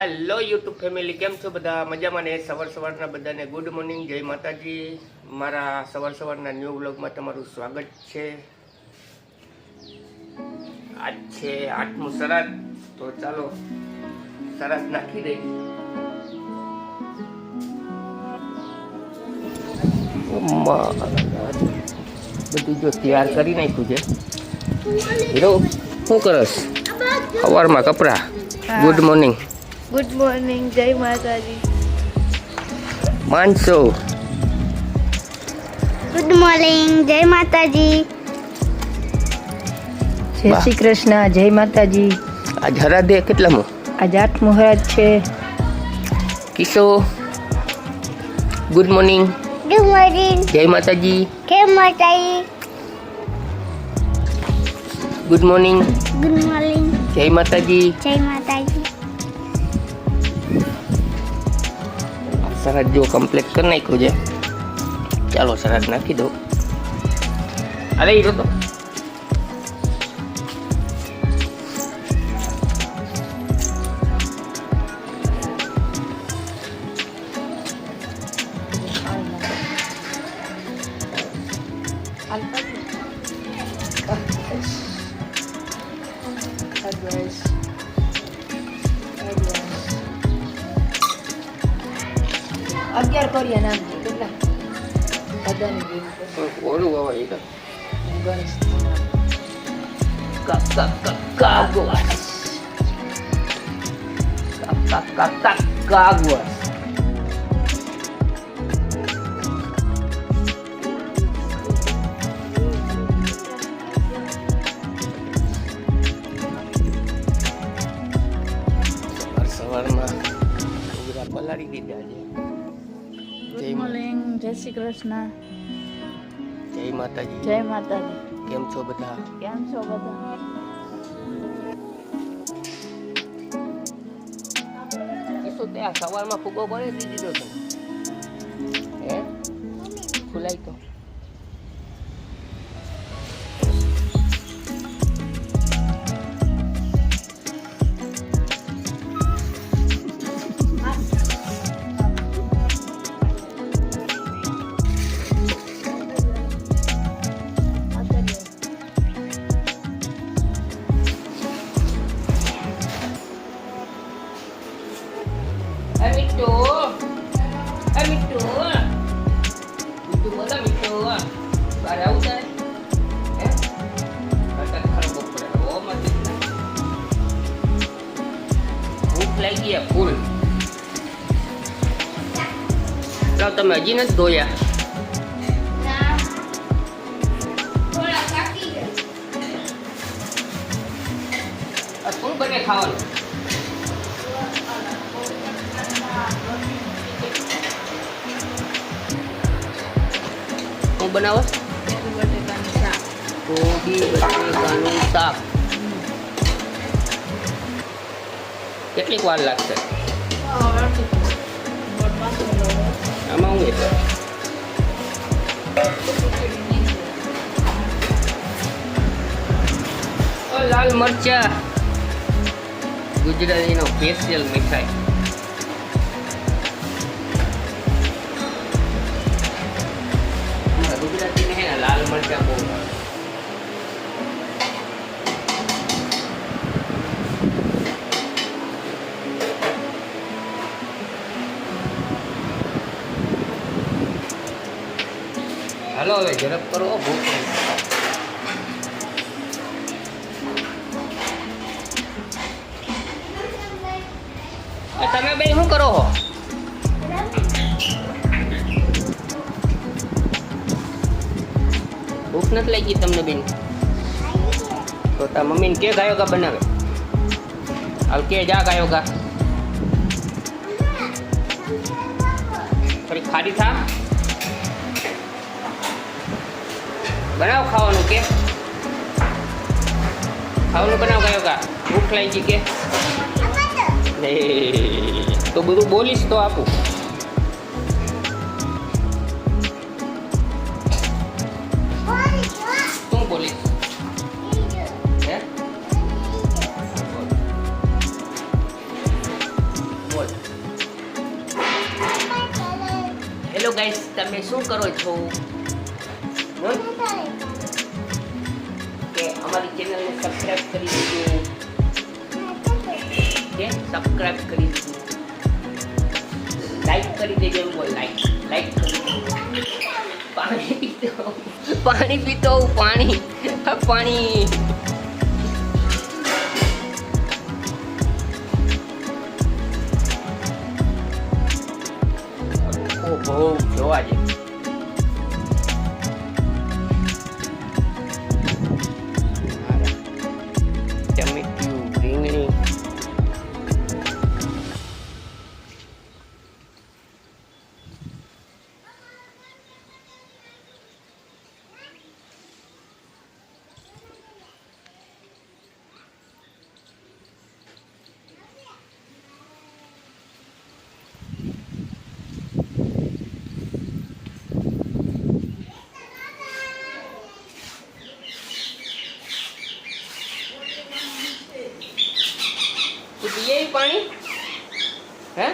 Hello YouTube family, કેમ છો બધા? મજામાં ને? સવારના બધાને ગુડ મોર્નિંગ, જય માતાજી. મારા સવારના ન્યૂ વ્લોગમાં તમારું સ્વાગત છે. આજ છે 8મું શ્રાદ્ધ, તો ચાલો શ્રાદ્ધ નાખી દઈ. બધું જો તૈયાર કરી નાખ્યું છે. હીરો શું કરસ? સવારમાં કપડા. Good morning. ગુડ મોર્નિંગ, જય માતાજી. માનસો. ગુડ મોર્નિંગ, જય માતાજી. જય શ્રી કૃષ્ણ, જય માતાજી. આજ હરાદે કેટલામું? આજ 8મું હરાદ છે. કિશો ગુડ મોર્નિંગ. ગુડ મોર્નિંગ, જય માતાજી. જય માતાજી. Good morning. ગુડ મોર્નિંગ, જય માતાજી. જય માતાજી. સરહદ જો કમ્પ્લીટ કરી નાખ્યું છે. ચાલો સરહદ નાખી દો. અરે હીરો તો અગિયાર કર્યા નામ કેટલા બધાને ઓલું આવે એ તો ગણેશ કાગવાસ. કાગવાસ. સવારમાં ઉગરા પલાળી દીધા છે. ગુડ મોર્નિંગ, જય શ્રી કૃષ્ણ, જય માતાજી. જય માતાજી. કેમ છો બધા? કેમ છો બધા? શું તે આ સવારમાં ફૂગો કરી દીધો છે? હે ખુલાઈ તો Amitu, Amitu, itu mana Amitu? Ada udah, Kata kalau berapa mati? Full lagi ya full. Kalau tambah jinak doya. Aku boleh kawan. શું બનાવો? કોબી બટેકાનું શાક. કેટલીક વાર લાગશે? આમાં હું લાલ મરચા, ગુજરાતીનો સ્પેશિયલ મીઠાઈ. ગુજરાતી में है ना लाल मरचा बो. હાલો હવે ઝડપ કરો, ભૂખ તમે બે શું કરો છો? ભૂખ નથી લાગી તમને બેન? તો તા મમ્મીને કે ગાયો કા બનાવે? હાલ કે જા ગાયો કા. થોડી ખારી થા, બનાવ ખાવાનું કે ખાવાનું બનાવ ગાયો કા. ભૂખ લાગી કે તો બધું બોલીશ તો આપું. શું બોલીશ? હે ગાઈસ તમે શું કરો છો? હમ? કે અમારી ચેનલને સબસ્ક્રાઇબ કરી દેજો. કે સબસ્ક્રાઇબ કરી દેજો. લાઈક કરી દેજો. એમ બોલ, લાઈક કરી દેજો. પાણી પીતો પાણી. બહુ જોવા છે. ટમેટું, રીંગણી. તું પીએ ઈ પાણી? હે?